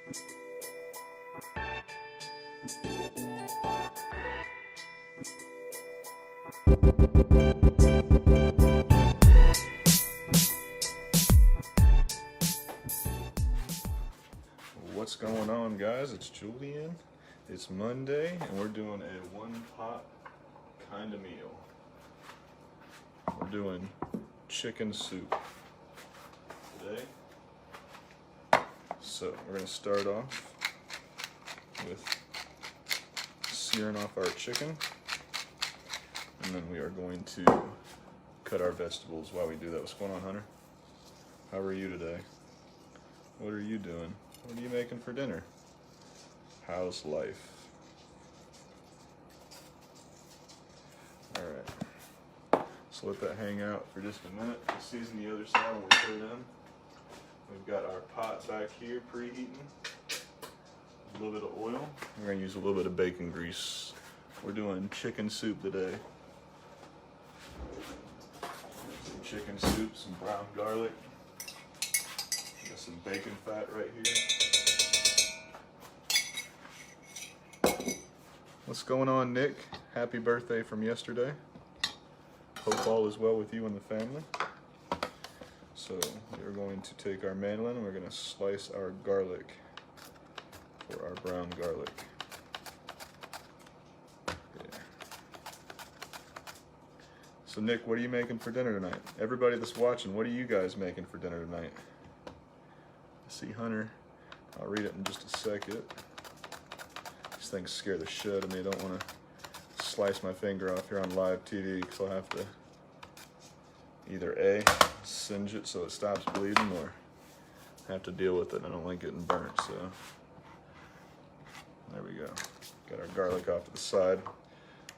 What's going on, guys? It's Julian. It's Monday and we're doing a one pot kind of meal. We're doing chicken soup today. So we're going to start off with searing off our chicken, and then we are going to cut our vegetables while we do that. What's going on, Hunter? How are you today? What are you doing? What are you making for dinner? How's life? Alright, so let that hang out for just a minute. We'll season the other side when we put it in. We've got our pot back here preheating. A little bit of oil. We're going to use a little bit of bacon grease. We're doing chicken soup today. Some chicken soup, some brown garlic. Got some bacon fat right here. What's going on, Nick? Happy birthday from yesterday. Hope all is well with you and the family. So we're going to take our mandolin and we're going to slice our garlic for our brown garlic. Yeah. So Nick, what are you making for dinner tonight? Everybody that's watching, what are you guys making for dinner tonight? I see Hunter. I'll read it in just a second. These things scare the shit out of me. I don't want to slice my finger off here on live TV because I'll have to either A, singe it so it stops bleeding, or have to deal with it. I don't like getting burnt, so there we go. Got our garlic off to the side.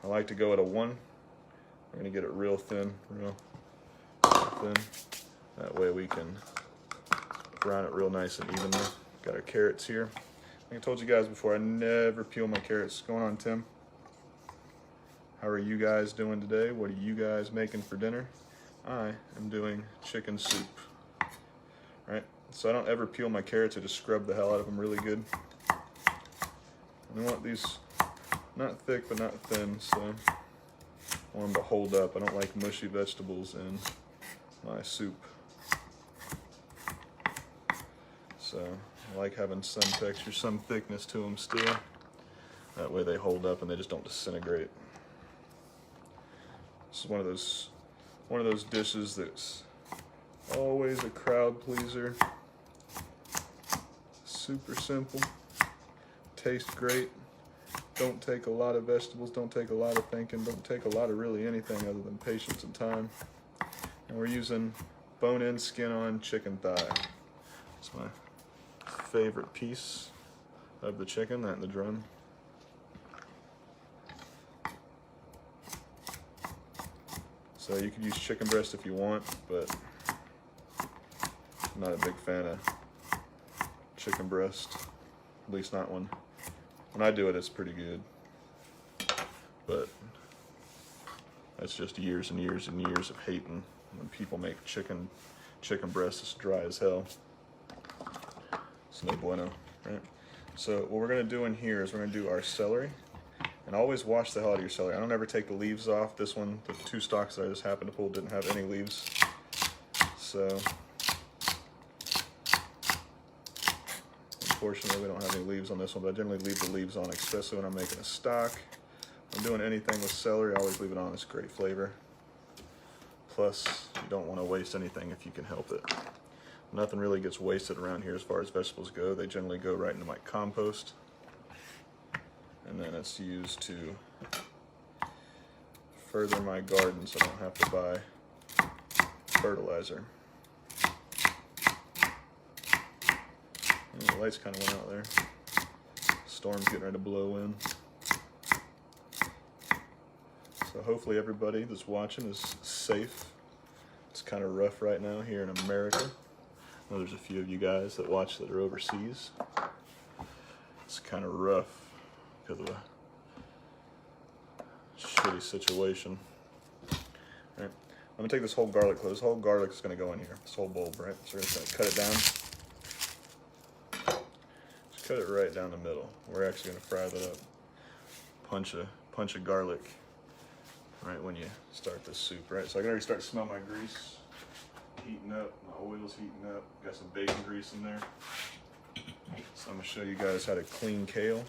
I like to go at a 1. We're gonna get it real thin, real thin. That way we can brown it real nice and evenly. Got our carrots here. Like I told you guys before, I never peel my carrots. What's going on, Tim? How are you guys doing today? What are you guys making for dinner? I am doing chicken soup. All right, so I don't ever peel my carrots. I just scrub the hell out of them really good. And I want these not thick but not thin, so I want them to hold up. I don't like mushy vegetables in my soup. So I like having some texture, some thickness to them still. That way they hold up and they just don't disintegrate. This is one of those dishes that's always a crowd pleaser. Super simple, tastes great. Don't take a lot of vegetables, don't take a lot of thinking, don't take a lot of really anything other than patience and time. And we're using bone-in, skin-on chicken thigh. It's my favorite piece of the chicken, that and the drum. So you could use chicken breast if you want, but I'm not a big fan of chicken breast, at least not when I do it. It's pretty good, but that's just years and years and years of hating when people make chicken breast as dry as hell. It's no bueno, right? So what we're gonna do in here is we're gonna do our celery. And always wash the hell out of your celery. I don't ever take the leaves off. This one, the 2 stalks that I just happened to pull didn't have any leaves. So, unfortunately we don't have any leaves on this one, but I generally leave the leaves on, especially when I'm making a stock. When I'm doing anything with celery, I always leave it on. It's great flavor. Plus, you don't want to waste anything if you can help it. Nothing really gets wasted around here as far as vegetables go. They generally go right into my compost. And then it's used to further my garden so I don't have to buy fertilizer. And the lights kind of went out there. Storm's getting ready to blow in. So hopefully everybody that's watching is safe. It's kind of rough right now here in America. I know there's a few of you guys that watch that are overseas. It's kind of rough because of a shitty situation. All right, I'm gonna take this whole garlic clove. This whole garlic is gonna go in here. This whole bulb, right? So we're just gonna cut it down. Just cut it right down the middle. We're actually gonna fry that up. Punch of garlic right when you start this soup, right? So I can already start to smell my grease heating up, my oil's heating up, got some bacon grease in there. So I'm gonna show you guys how to clean kale.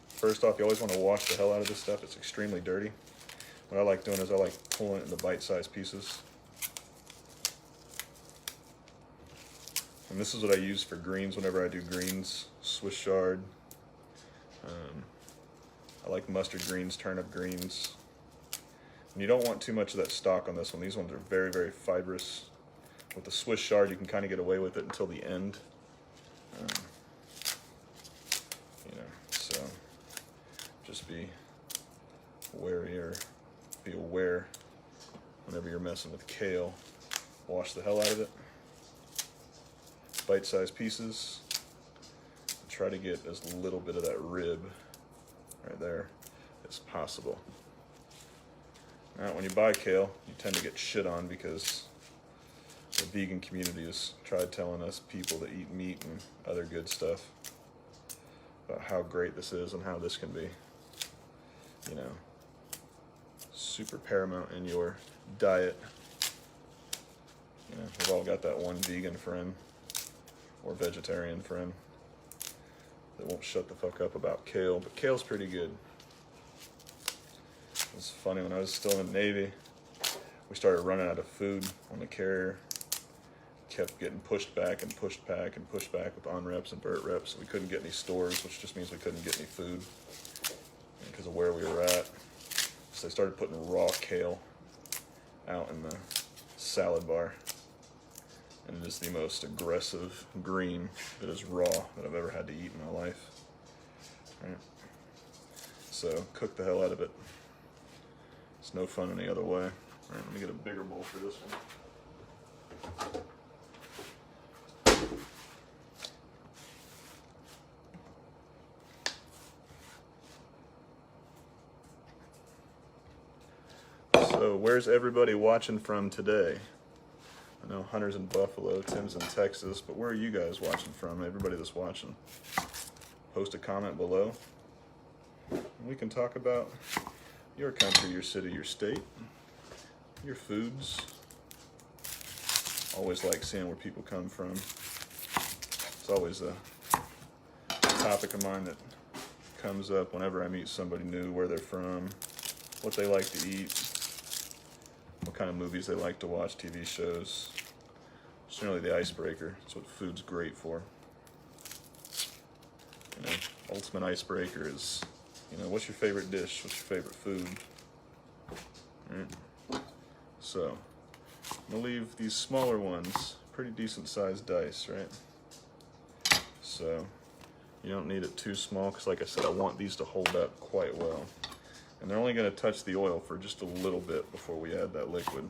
First off, you always wanna wash the hell out of this stuff. It's extremely dirty. What I like doing is I like pulling it into bite-sized pieces. And this is what I use for greens whenever I do greens. Swiss chard. I like mustard greens, turnip greens. And you don't want too much of that stalk on this one. These ones are very, very fibrous. With the Swiss chard, you can kind of get away with it until the end. So just be aware whenever you're messing with kale. Wash the hell out of it. Bite-sized pieces. Try to get as little bit of that rib right there as possible. Now, when you buy kale, you tend to get shit on because the vegan community has tried telling us people that eat meat and other good stuff about how great this is and how this can be, super paramount in your diet. We've all got that one vegan friend or vegetarian friend that won't shut the fuck up about kale, but kale's pretty good. It's funny, when I was still in the Navy, we started running out of food on the carrier. Kept getting pushed back and pushed back and pushed back with on-reps and vert reps. We couldn't get any stores, which just means we couldn't get any food because of where we were at. So they started putting raw kale out in the salad bar. And it is the most aggressive green that is raw that I've ever had to eat in my life. Right. So cook the hell out of it. It's no fun any other way. All right, let me get a bigger bowl for this one. So where's everybody watching from today? I know Hunter's in Buffalo, Tim's in Texas, but where are you guys watching from? Everybody that's watching, post a comment below. We can talk about your country, your city, your state, your foods. Always like seeing where people come from. It's always a topic of mine that comes up whenever I meet somebody new, where they're from, what they like to eat, what kind of movies they like to watch, TV shows. It's generally the icebreaker. That's what food's great for. Ultimate icebreaker is, what's your favorite dish? What's your favorite food? Right. So, I'm gonna leave these smaller ones, pretty decent sized dice, right? So, you don't need it too small, because like I said, I want these to hold up quite well. And they're only gonna touch the oil for just a little bit before we add that liquid.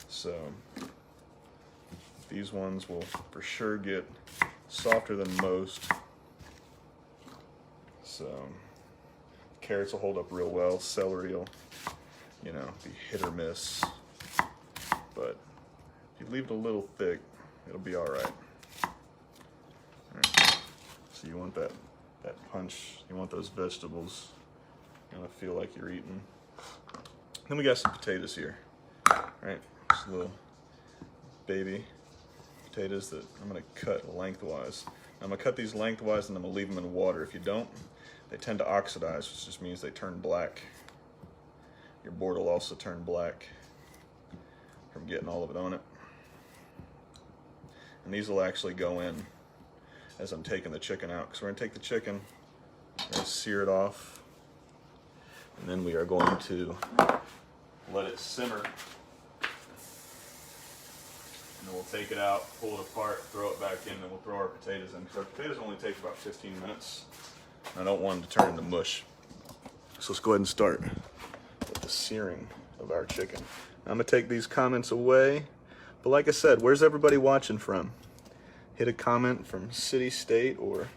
So, these ones will for sure get softer than most. So, carrots will hold up real well. Celery will, be hit or miss. But if you leave it a little thick, it'll be all right. So you want that punch. You want those vegetables. You want to feel like you're eating. Then we got some potatoes here, right? Just little baby potatoes that I'm gonna cut lengthwise. I'm gonna cut these lengthwise and I'm gonna leave them in water. If you don't, they tend to oxidize, which just means they turn black. Your board will also turn black from getting all of it on it. And these will actually go in as I'm taking the chicken out, because we're gonna take the chicken, we're gonna sear it off, and then we are going to let it simmer. And then we'll take it out, pull it apart, throw it back in, and we'll throw our potatoes in, because our potatoes only take about 15 minutes. I don't want them to turn into mush. So let's go ahead and start with the searing of our chicken. I'm gonna take these comments away, but like I said, where's everybody watching from? Hit a comment from city, state, or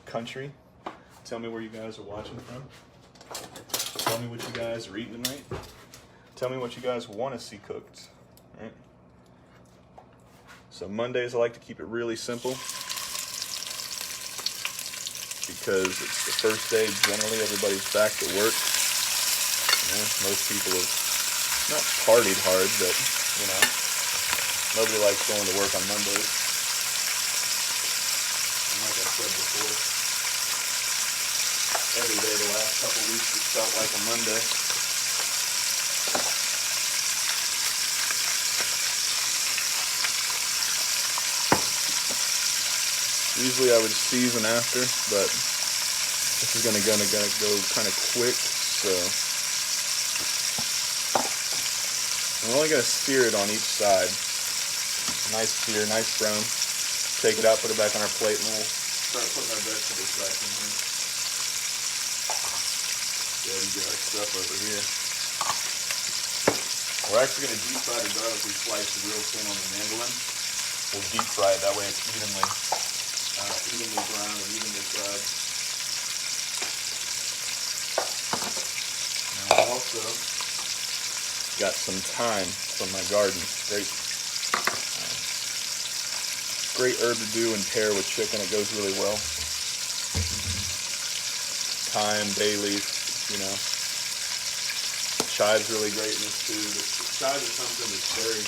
country. Tell me where you guys are watching from. Tell me what you guys are eating tonight. Tell me what you guys want to see cooked. All right? So Mondays I like to keep it really simple. because it's the first day. Generally, everybody's back to work. You know, most people have not partied hard, but you know, nobody likes going to work on Mondays. And like I said before, every day the last couple weeks it felt like a Monday. Usually I would season after, but this is gonna go kind of quick, so I'm only gonna sear it on each side. Nice sear, nice brown. Take it out, put it back on our plate, and we'll start putting our vegetables back in here. Go ahead and get our stuff over here. We're actually gonna deep fry the garlic we sliced real thin on the mandolin. We'll deep fry it, that way it's evenly brown and evenly fried. And I also got some thyme from my garden. Great herb to do and pair with chicken. It goes really well. Thyme, bay leaf, you know. Chive's really great in this too. But chive is something that's very,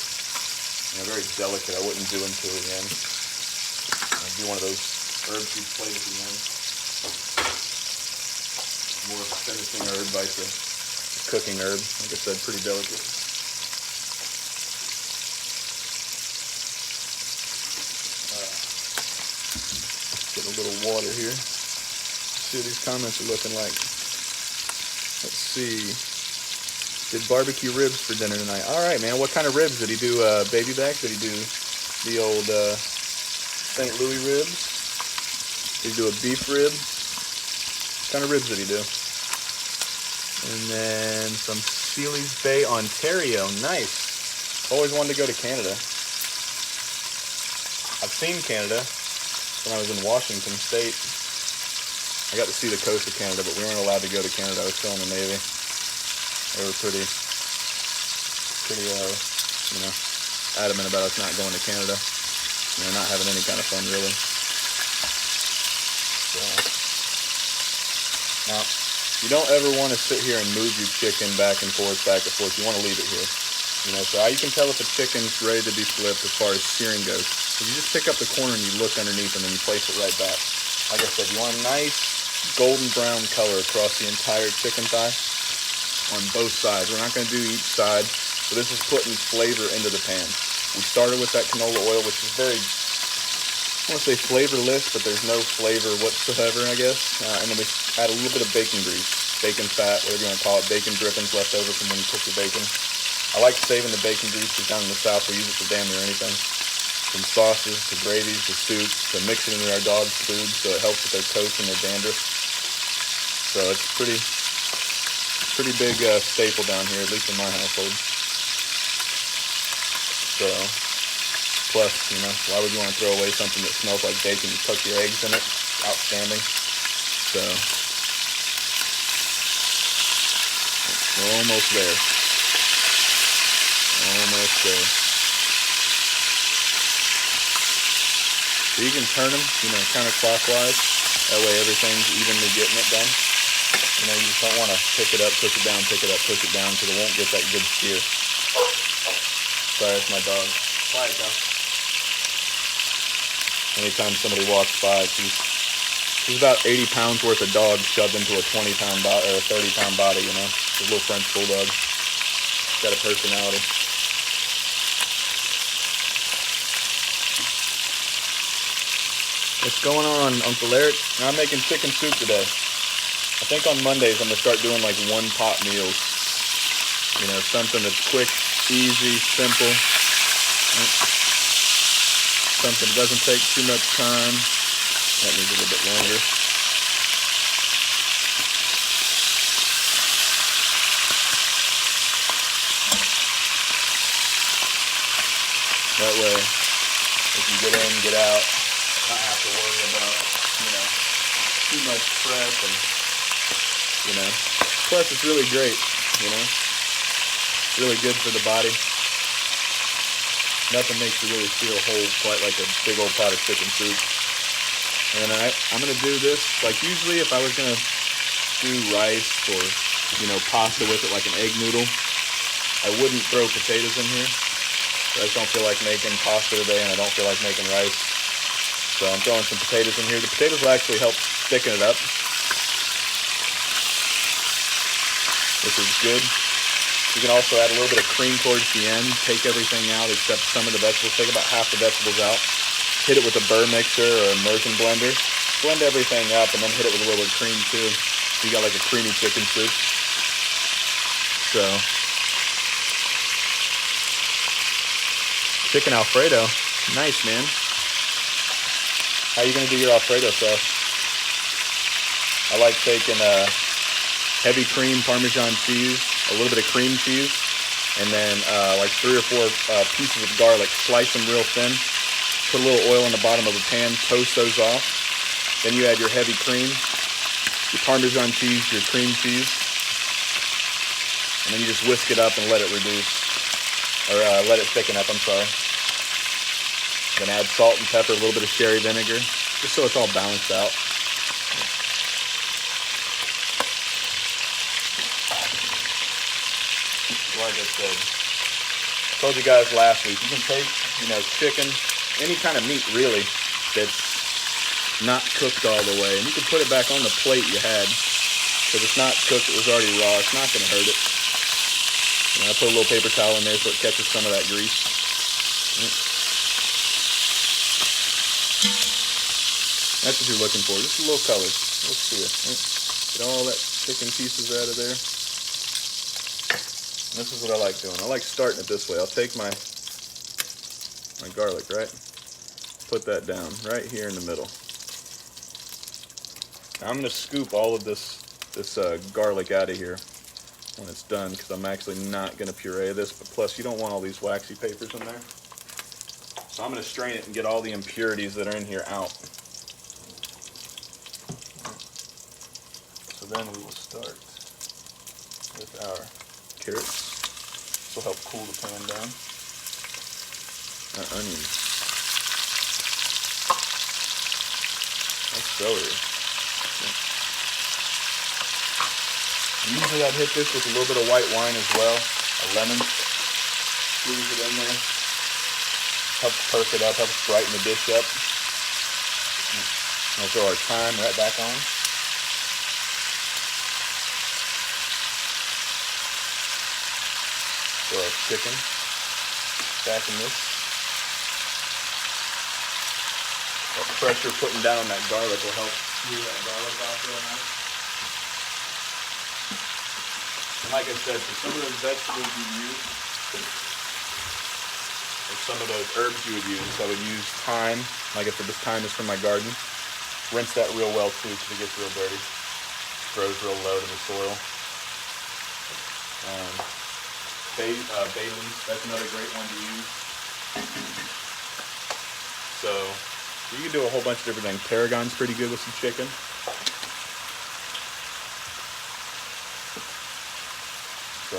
very delicate. I wouldn't do until the end. I'd do one of those herbs you plate at the end. More of a finishing herb, like a cooking herb. Like I said, pretty delicate. Get a little water here. See what these comments are looking like. Let's see. Did barbecue ribs for dinner tonight. All right, man. What kind of ribs? Did he do baby back? Did he do the old St. Louis ribs? Did he do a beef rib? What kind of ribs did he do? And then from Sealy's Bay, Ontario. Nice. Always wanted to go to Canada. I've seen Canada when I was in Washington State. I got to see the coast of Canada, but we weren't allowed to go to Canada. I was still in the Navy. They were pretty, adamant about us not going to Canada. Not having any kind of fun, really. So, now, you don't ever want to sit here and move your chicken back and forth. You want to leave it here. So how you can tell if a chicken's ready to be flipped as far as searing goes, is you just pick up the corner and you look underneath and then you place it right back. Like I said, you want a nice golden brown color across the entire chicken thigh on both sides. We're not going to do each side, so this is putting flavor into the pan. We started with that canola oil, which is very, I want to say flavorless, but there's no flavor whatsoever, I guess. And then we add a little bit of bacon grease, bacon fat, whatever you want to call it, bacon drippings left over from when you cook your bacon. I like saving the bacon grease because down in the South we use it for damn near anything. From sauces to gravies to soups to mix it into our dog's food, so it helps with their coats and their dandruff. So it's pretty big staple down here, at least in my household. So, plus, why would you want to throw away something that smells like bacon? You cook your eggs in it, outstanding. So, we're almost there. Almost there. So you can turn them, counterclockwise. That way everything's evenly getting it done. You just don't want to pick it up, push it down, pick it up, push it down, because it won't get that good sear. Sorry, that's my dog. Quiet, though. Anytime somebody walks by, she's about 80 pounds worth of dog shoved into a 20-pound body or a 30-pound body. It's a little French bulldog. Got a personality. What's going on, Uncle Eric? I'm making chicken soup today. I think on Mondays I'm going to start doing like one-pot meals. Something that's quick, easy, simple. Something that doesn't take too much time. That needs a little bit longer. That way, we can get in, get out, not have to worry about, too much prep and, plus it's really great, really good for the body. Nothing makes you really feel whole quite like a big old pot of chicken soup. And I'm gonna do this, like usually if I was gonna do rice or, you know, pasta with it like an egg noodle, I wouldn't throw potatoes in here. I just don't feel like making pasta today and I don't feel like making rice. So I'm throwing some potatoes in here. The potatoes will actually help thicken it up, which is good. You can also add a little bit of cream towards the end. Take everything out except some of the vegetables. Take about half the vegetables out. Hit it with a burr mixer or immersion blender. Blend everything up and then hit it with a little bit of cream too. So you got like a creamy chicken soup. So, chicken Alfredo. Nice, man. How are you gonna do your Alfredo sauce? I like taking heavy cream Parmesan cheese, a little bit of cream cheese, and then like 3 or 4 pieces of garlic. Slice them real thin. Put a little oil in the bottom of the pan, toast those off. Then you add your heavy cream, your Parmesan cheese, your cream cheese, and then you just whisk it up and let it reduce, or let it thicken up, I'm sorry. Then add salt and pepper, a little bit of sherry vinegar, just so it's all balanced out. Like I said, told you guys last week, you can take, you know, chicken, any kind of meat really that's not cooked all the way, and you can put it back on the plate you had, because it's not cooked, it was already raw, it's not going to hurt it. And I put a little paper towel in there so it catches some of that grease. That's what you're looking for, just a little color. Let's see it. Get all that chicken pieces out of there. This is what I like doing. I like starting it this way. I'll take my garlic, right? Put that down right here in the middle. Now I'm going to scoop all of this garlic out of here when it's done, because I'm actually not going to puree this, but plus you don't want all these waxy papers in there. So I'm going to strain it and get all the impurities that are in here out. So then we will start with our carrots. This will help cool the pan down. Our onions. Our celery. Usually I'd hit this with a little bit of white wine as well. A lemon. Squeeze it in there. Helps perk it up, helps brighten the dish up. We'll throw our thyme right back on. Throw our chicken back in this. That pressure putting down on that garlic will help smooth that garlic off real nice. And like I said, for some of those vegetables you use, or some of those herbs you would use, I would use thyme. Like I said, this thyme is from my garden. Rinse that real well too, because it gets real dirty. Grows real low to the soil. Bay leaf, that's another great one to use. So you can do a whole bunch of different things. Tarragon's pretty good with some chicken. So,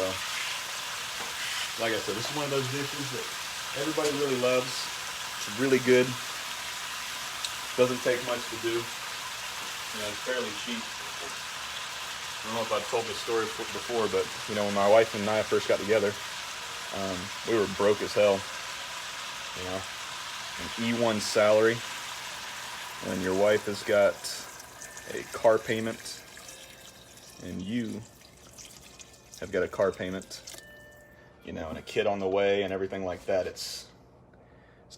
like I said, this is one of those dishes that everybody really loves. It's really good. Doesn't take much to do. You know, it's fairly cheap. I don't know if I've told this story before, but you know, when my wife and I first got together, we were broke as hell. You know, an E1 salary, and your wife has got a car payment, and you have got a car payment, you know, and a kid on the way and everything like that. It's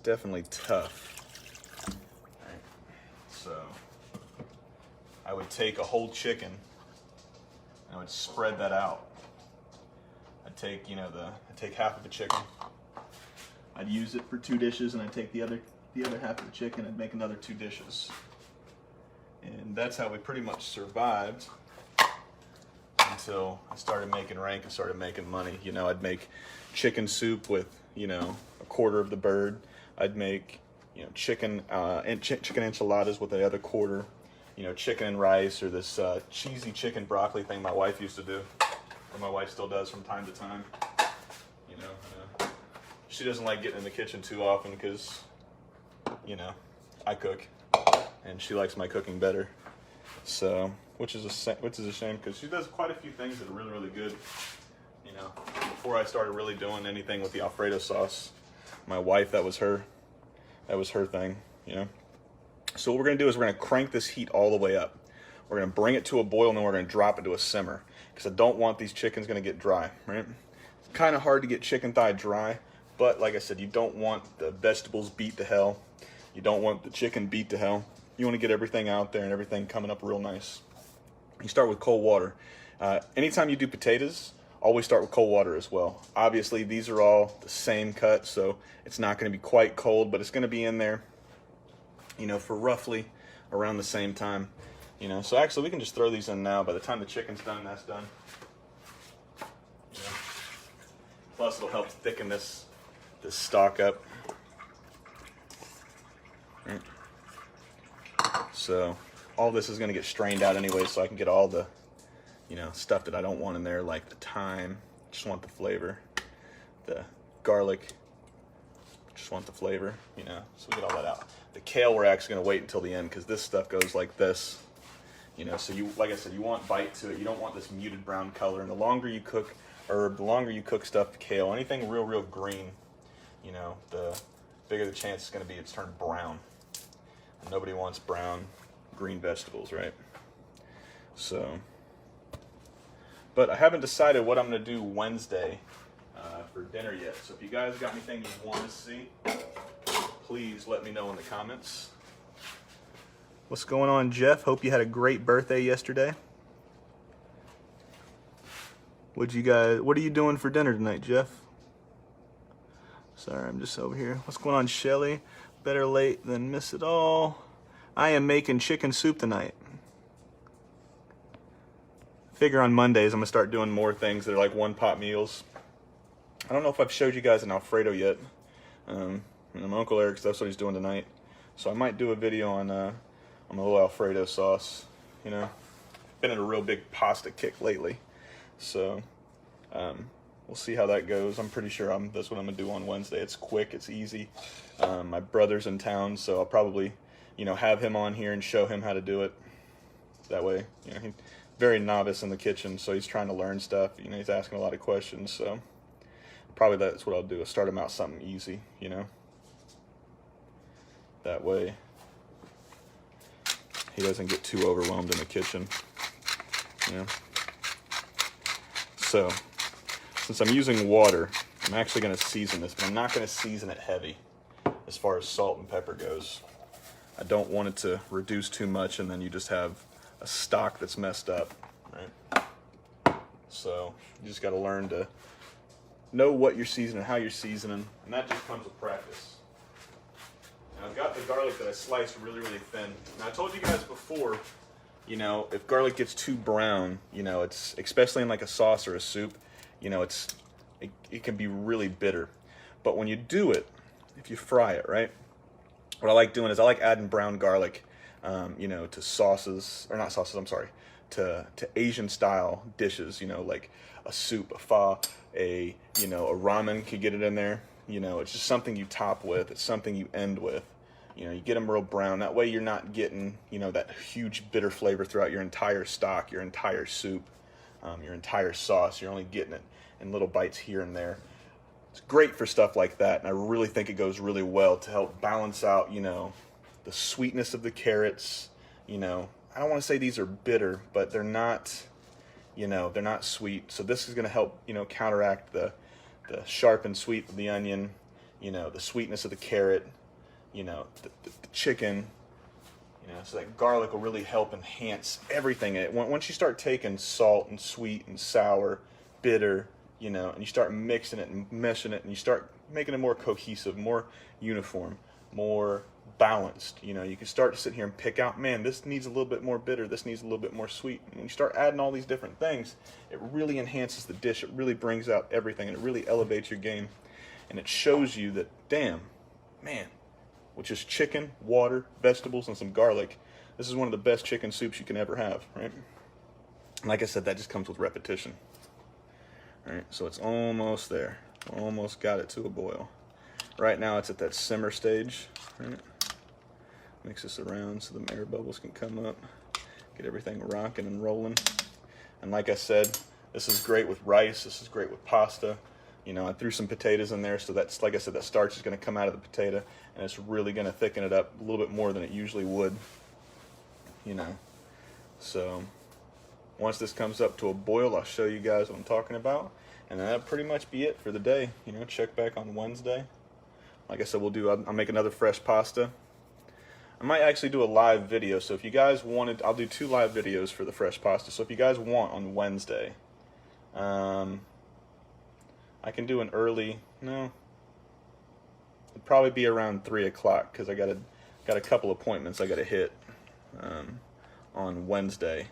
definitely tough. Right. So I would take a whole chicken and I would spread that out. I'd take, you know, I'd take half of the chicken. I'd use it for 2 dishes, and I'd take the other half of the chicken and make another 2 dishes. And that's how we pretty much survived until I started making rank and started making money. You know, I'd make chicken soup with, you know, a quarter of the bird. I'd make, you know, chicken enchiladas with the other quarter. You know, chicken and rice, or this cheesy chicken broccoli thing my wife used to do, or my wife still does from time to time. You know, she doesn't like getting in the kitchen too often because, you know, I cook. and she likes my cooking better. So, which is a shame, because she does quite a few things that are really, really good. You know, before I started really doing anything with the Alfredo sauce, my wife, that was her thing, you know. So what we're gonna do is we're gonna crank this heat all the way up. We're gonna bring it to a boil, and then we're gonna drop it to a simmer, because I don't want these chickens gonna get dry, right? It's kind of hard to get chicken thigh dry, but like I said, you don't want the vegetables beat to hell. You don't want the chicken beat to hell. You want to get everything out there and everything coming up real nice. You start with cold water. Anytime you do potatoes, always start with cold water as well. Obviously, these are all the same cut, so it's not going to be quite cold, but it's going to be in there, you know, for roughly around the same time. You know, so actually we can just throw these in now. By the time the chicken's done, that's done. You know? Plus, it'll help thicken this stock up. Right. So all this is going to get strained out anyway, so I can get all the, you know, stuff that I don't want in there, like the thyme, just want the flavor, the garlic, just want the flavor, you know, so we get all that out. The kale, we're actually going to wait until the end, because this stuff goes like this, you know, so you, like I said, you want bite to it. You don't want this muted brown color, and the longer you cook herb, the longer you cook stuffed kale, anything real green, you know, the bigger the chance it's going to be it's turned brown. And nobody wants brown, green vegetables, right? So, but I haven't decided what I'm going to do Wednesday for dinner yet. So if you guys got anything you want to see, please let me know in the comments. What's going on, Jeff? Hope you had a great birthday yesterday. What are you doing for dinner tonight, Jeff? Sorry, I'm just over here. What's going on, Shelly? Better late than miss it all. I am making chicken soup tonight. Figure on Mondays I'm gonna start doing more things that are like one pot meals. I don't know if I've showed you guys an Alfredo yet. And my Uncle Eric's, that's what he's doing tonight. So I might do a video on a little Alfredo sauce. You know, been in a real big pasta kick lately. So we'll see how that goes. I'm pretty sure that's what I'm gonna do on Wednesday. It's quick, it's easy. My brother's in town, so I'll probably, you know, have him on here and show him how to do it. That way, you know, he's very novice in the kitchen, so he's trying to learn stuff. You know, he's asking a lot of questions, so probably that's what I'll do, is start him out something easy, you know. That way he doesn't get too overwhelmed in the kitchen, you know. So, since I'm using water, I'm actually going to season this, but I'm not going to season it heavy as far as salt and pepper goes. I don't want it to reduce too much, and then you just have a stock that's messed up, right? So you just got to learn to know what you're seasoning, how you're seasoning, and that just comes with practice. Now I've got the garlic that I sliced really thin. Now I told you guys before, you know, if garlic gets too brown, you know, it's, especially in like a sauce or a soup, you know, it can be really bitter. But when you do it, if you fry it, right? What I like doing is I like adding brown garlic, you know, to sauces, or not sauces, I'm sorry, to Asian style dishes, you know, like a soup, a pho, you know, a ramen, could get it in there. You know, it's just something you top with. It's something you end with. You know, you get them real brown. That way you're not getting, you know, that huge bitter flavor throughout your entire stock, your entire soup, your entire sauce. You're only getting it in little bites here and there. It's great for stuff like that, and I really think it goes really well to help balance out, you know, the sweetness of the carrots. You know, I don't want to say these are bitter, but they're not, you know, they're not sweet. So this is going to help, you know, counteract the sharp and sweet of the onion, you know, the sweetness of the carrot, you know, the chicken, you know, so that garlic will really help enhance everything. Once you start taking salt and sweet and sour, bitter, you know, and you start mixing it and meshing it, and you start making it more cohesive, more uniform, more balanced, you know, you can start to sit here and pick out, man, this needs a little bit more bitter, this needs a little bit more sweet. And when you start adding all these different things, it really enhances the dish. It really brings out everything, and it really elevates your game. And it shows you that, damn, man, with just chicken, water, vegetables, and some garlic, this is one of the best chicken soups you can ever have, right? And like I said, that just comes with repetition. All right, so it's almost there. Almost got it to a boil. Right now it's at that simmer stage, right? Mix this around so the air bubbles can come up. Get everything rocking and rolling. And like I said, this is great with rice. This is great with pasta. You know, I threw some potatoes in there, so that's, like I said, that starch is going to come out of the potato, and it's really going to thicken it up a little bit more than it usually would. You know, so once this comes up to a boil, I'll show you guys what I'm talking about, and that'll pretty much be it for the day. You know, check back on Wednesday. Like I said, I'll make another fresh pasta. I might actually do a live video, so if you guys wanted, I'll do 2 live videos for the fresh pasta. So if you guys want on Wednesday, I can do an early, no, it'd probably be around 3 o'clock because I got a couple appointments I got to hit on Wednesday.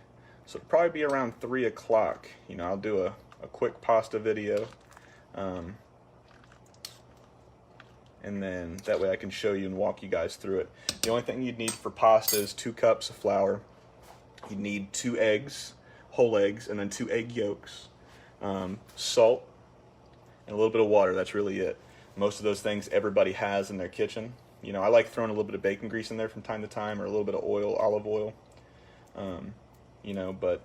So it'd probably be around 3 o'clock. You know, I'll do a quick pasta video. And then that way I can show you and walk you guys through it. The only thing you'd need for pasta is 2 cups of flour. You need 2 eggs, whole eggs, and then 2 egg yolks, salt, and a little bit of water. That's really it. Most of those things everybody has in their kitchen. You know, I like throwing a little bit of bacon grease in there from time to time, or a little bit of oil, olive oil. You know, but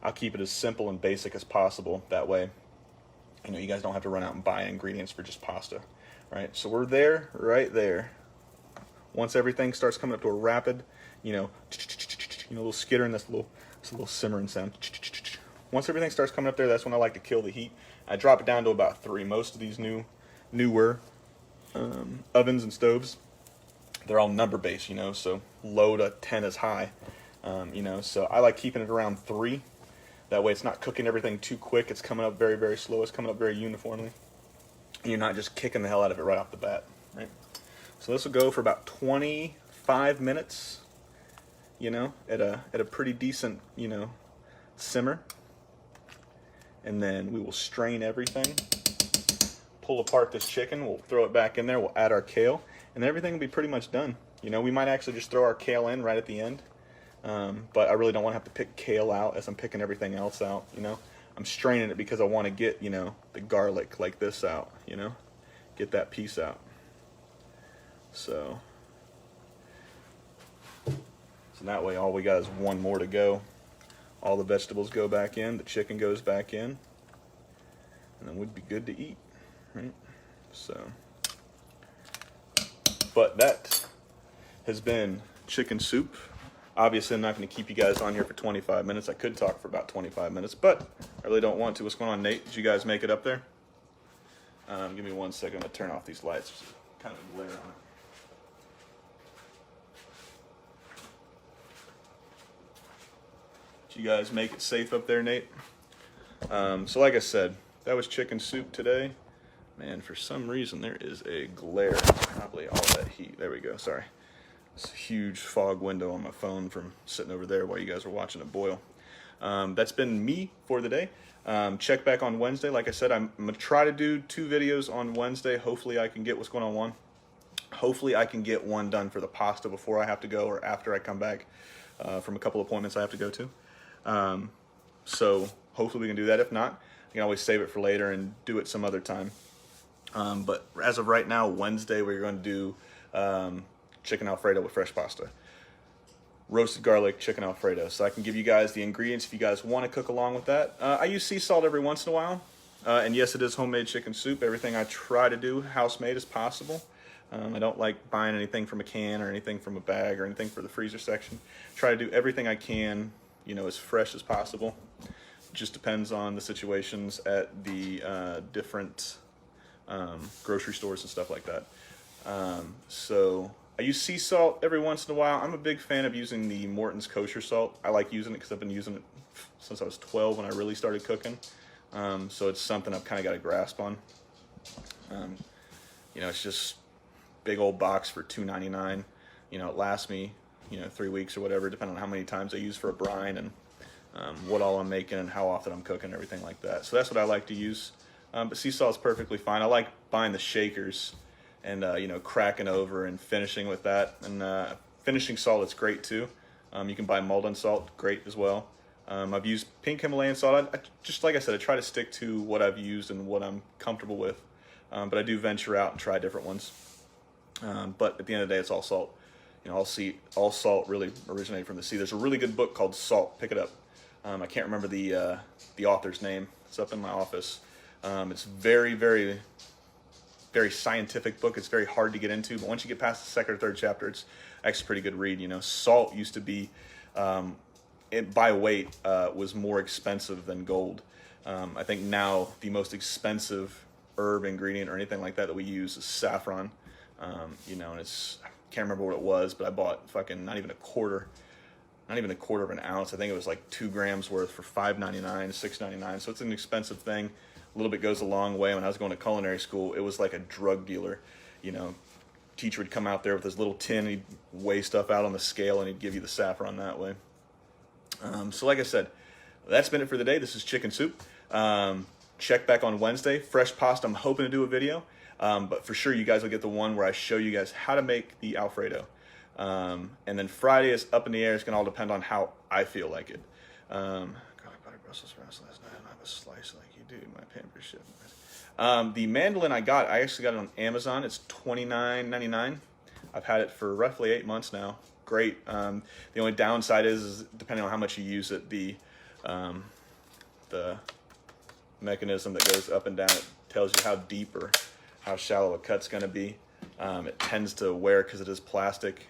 I'll keep it as simple and basic as possible. That way, you know, you guys don't have to run out and buy ingredients for just pasta. Right? So we're there, right there. Once everything starts coming up to a rapid, you know, a little skitter and this little simmering sound. Once everything starts coming up there, that's when I like to kill the heat. I drop it down to about 3. Most of these newer ovens and stoves, they're all number based, you know, so low to 10 is high. You know, so I like keeping it around 3. That way it's not cooking everything too quick. It's coming up very, very slow. It's coming up very uniformly. You're not just kicking the hell out of it right off the bat, right? So this will go for about 25 minutes, you know, at a pretty decent, you know, simmer. And then we will strain everything, pull apart this chicken, we'll throw it back in there, we'll add our kale, and everything will be pretty much done. You know, we might actually just throw our kale in right at the end, but I really don't want to have to pick kale out as I'm picking everything else out, you know. I'm straining it because I want to get, you know, the garlic like this out, you know, get that piece out. So that way all we got is 1 more to go. All the vegetables go back in, the chicken goes back in, and then we'd be good to eat, right? So, but that has been chicken soup. Obviously, I'm not going to keep you guys on here for 25 minutes. I could talk for about 25 minutes, but I really don't want to. What's going on, Nate? Did you guys make it up there? Give me 1 second. I'm going to turn off these lights. There's kind of a glare on it. Did you guys make it safe up there, Nate? So like I said, that was chicken soup today. Man, for some reason, there is a glare. Probably all that heat. There we go. Sorry. It's a huge fog window on my phone from sitting over there while you guys were watching it boil. That's been me for the day. Check back on Wednesday. Like I said, I'm going to try to do 2 videos on Wednesday. Hopefully I can get what's going on 1. Hopefully I can get 1 done for the pasta before I have to go, or after I come back from a couple appointments I have to go to. So hopefully we can do that. If not, I can always save it for later and do it some other time. But as of right now, Wednesday, we're going to do chicken Alfredo with fresh pasta. Roasted garlic chicken Alfredo. So I can give you guys the ingredients if you guys want to cook along with that. I use sea salt every once in a while. And yes, it is homemade chicken soup. Everything I try to do house-made as possible. I don't like buying anything from a can or anything from a bag or anything for the freezer section. Try to do everything I can, you know, as fresh as possible. Just depends on the situations at the different grocery stores and stuff like that. So I use sea salt every once in a while. I'm a big fan of using the Morton's kosher salt. I like using it because I've been using it since I was 12 when I really started cooking. So it's something I've kind of got a grasp on. You know, it's just big old box for $2.99. You know, it lasts me, you know, 3 weeks or whatever, depending on how many times I use for a brine and what all I'm making and how often I'm cooking and everything like that. So that's what I like to use. But sea salt is perfectly fine. I like buying the shakers and, you know, cracking over and finishing with that. And finishing salt is great too. You can buy Maldon salt, great as well. I've used pink Himalayan salt. I just like I said, I try to stick to what I've used and what I'm comfortable with. But I do venture out and try different ones. But at the end of the day, it's all salt. You know, all salt really originated from the sea. There's a really good book called Salt. Pick it up. I can't remember the author's name. It's up in my office. It's very, very, very scientific book. It's very hard to get into, but once you get past the second or third chapter, it's actually a pretty good read. You know, salt used to be, by weight, was more expensive than gold. I think now the most expensive herb ingredient or anything like that that we use is saffron. You know, and I can't remember what it was, but I bought fucking not even a quarter of an ounce. I think it was like 2 grams worth for $5.99, $6.99. So it's an expensive thing. A little bit goes a long way. When I was going to culinary school, it was like a drug dealer. You know, teacher would come out there with his little tin, he'd weigh stuff out on the scale, and he'd give you the saffron that way. So like I said, that's been it for the day. This is Chicken Soup. Check back on Wednesday. Fresh pasta, I'm hoping to do a video. But for sure you guys will get the one where I show you guys how to make the Alfredo. And then Friday is up in the air. It's going to all depend on how I feel like it. Garlic butter Brussels sprouts last night. I don't have a slice like you do. My pamper shit. The mandolin I actually got it on Amazon. It's $29.99. I've had it for roughly 8 months now. Great. The only downside is depending on how much you use it, the mechanism that goes up and down, it tells you how deep or how shallow a cut's going to be. It tends to wear because it is plastic,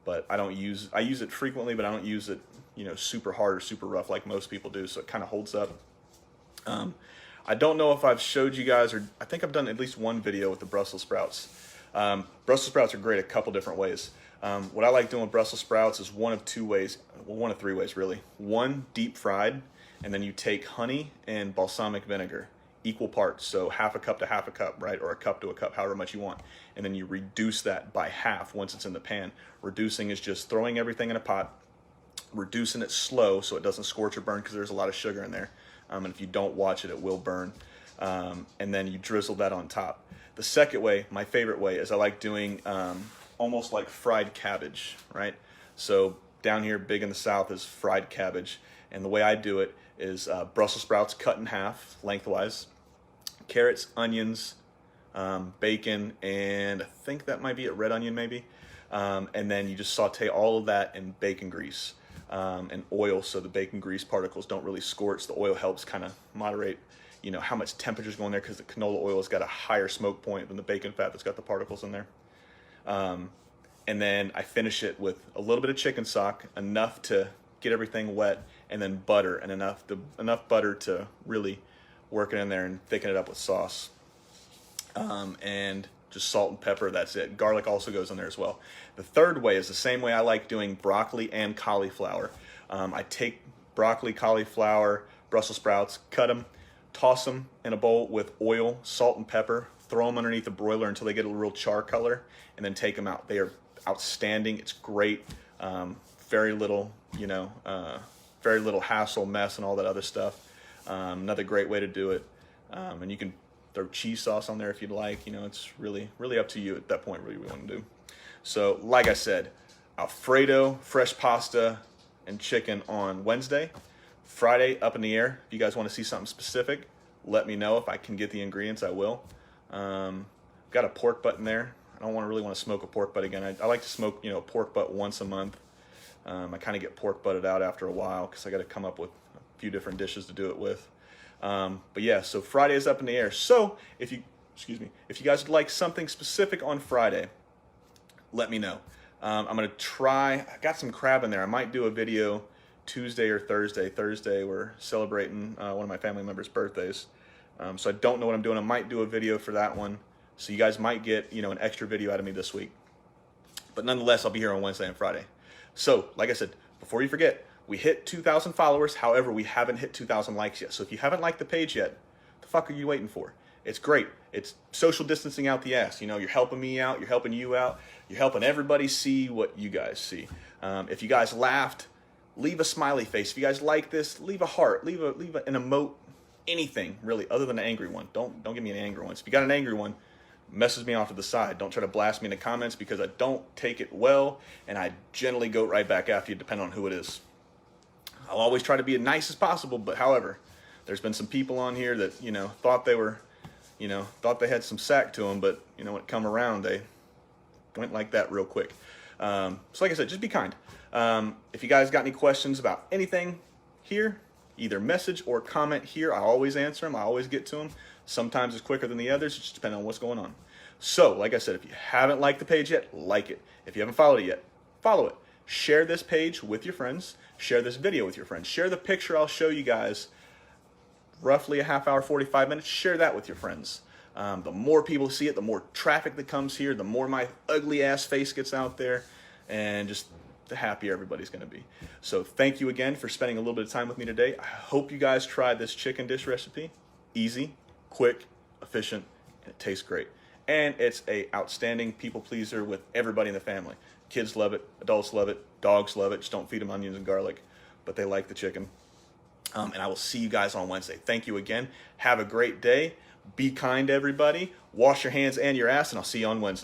but I use it frequently, but I don't use it, you know, super hard or super rough like most people do, so it kind of holds up. I don't know if I've showed you guys, or I think I've done at least one video with the Brussels sprouts. Brussels sprouts are great a couple different ways. What I like doing with Brussels sprouts is one of 2 ways, well, one of 3 ways really. One, deep fried, and then you take honey and balsamic vinegar, equal parts, so half a cup to half a cup, right, or a cup to a cup, however much you want, and then you reduce that by half once it's in the pan. Reducing is just throwing everything in a pot, reducing it slow so it doesn't scorch or burn because there's a lot of sugar in there, and if you don't watch it, it will burn, and then you drizzle that on top. The second way, my favorite way, is I like doing almost like fried cabbage, right? So down here, big in the South, is fried cabbage, and the way I do it is Brussels sprouts cut in half lengthwise, carrots, onions, bacon, and I think that might be a red onion maybe, and then you just saute all of that in bacon grease and oil, so the bacon grease particles don't really scorch. The oil helps kind of moderate, you know, how much temperature is going there, because the canola oil has got a higher smoke point than the bacon fat that's got the particles in there. And then I finish it with a little bit of chicken stock, enough to get everything wet, and then butter, and enough butter to really work it in there and thicken it up with sauce. And just salt and pepper, that's it. Garlic also goes in there as well. The third way is the same way I like doing broccoli and cauliflower. I take broccoli, cauliflower, Brussels sprouts, cut them, toss them in a bowl with oil, salt, and pepper, throw them underneath the broiler until they get a real char color, and then take them out. They are outstanding. It's great. Very little, you know, very little hassle, mess, and all that other stuff. Another great way to do it. And you can throw cheese sauce on there if you'd like. You know, it's really, really up to you at that point, really, what you want to do. So, like I said, Alfredo, fresh pasta, and chicken on Wednesday. Friday, up in the air. If you guys want to see something specific, let me know. If I can get the ingredients, I will. Got a pork butt in there. I don't really want to smoke a pork butt again. I like to smoke, you know, pork butt once a month. I kind of get pork butted out after a while because I got to come up with a few different dishes to do it with. But yeah, so Friday is up in the air. So if you guys would like something specific on Friday, let me know. I'm gonna try. I got some crab in there. I might do a video Tuesday or Thursday. Thursday we're celebrating one of my family members' birthdays. So I don't know what I'm doing. I might do a video for that one. So you guys might get, you know, an extra video out of me this week. But nonetheless, I'll be here on Wednesday and Friday. So, like I said, before you forget, we hit 2,000 followers. However, we haven't hit 2,000 likes yet. So if you haven't liked the page yet, the fuck are you waiting for? It's great. It's social distancing out the ass. You know, you're helping me out. You're helping you out. You're helping everybody see what you guys see. If you guys laughed, leave a smiley face. If you guys like this, leave a heart. Leave an emote. Anything, really, other than an angry one. Don't give me an angry one. So if you got an angry one, messes me off to the side. Don't try to blast me in the comments because I don't take it well, and I generally go right back after you, depending on who it is. I'll always try to be as nice as possible, but however, there's been some people on here that, you know, thought they had some sack to them, but, you know, when it come around, they went like that real quick. So like I said, just be kind. If you guys got any questions about anything here, either message or comment here. I always answer them. I always get to them. Sometimes it's quicker than the others. It just depends on what's going on. So, like I said, if you haven't liked the page yet, like it. If you haven't followed it yet, follow it. Share this page with your friends. Share this video with your friends. Share the picture I'll show you guys, roughly a half hour, 45 minutes. Share that with your friends. The more people see it, the more traffic that comes here, the more my ugly ass face gets out there, and just the happier everybody's going to be. So thank you again for spending a little bit of time with me today. I hope you guys tried this chicken dish recipe. Easy, quick, efficient, and it tastes great. And it's a outstanding people pleaser with everybody in the family. Kids love it, adults love it, dogs love it. Just don't feed them onions and garlic, but they like the chicken. And I will see you guys on Wednesday. Thank you again. Have a great day. Be kind, everybody. Wash your hands and your ass, and I'll see you on Wednesday.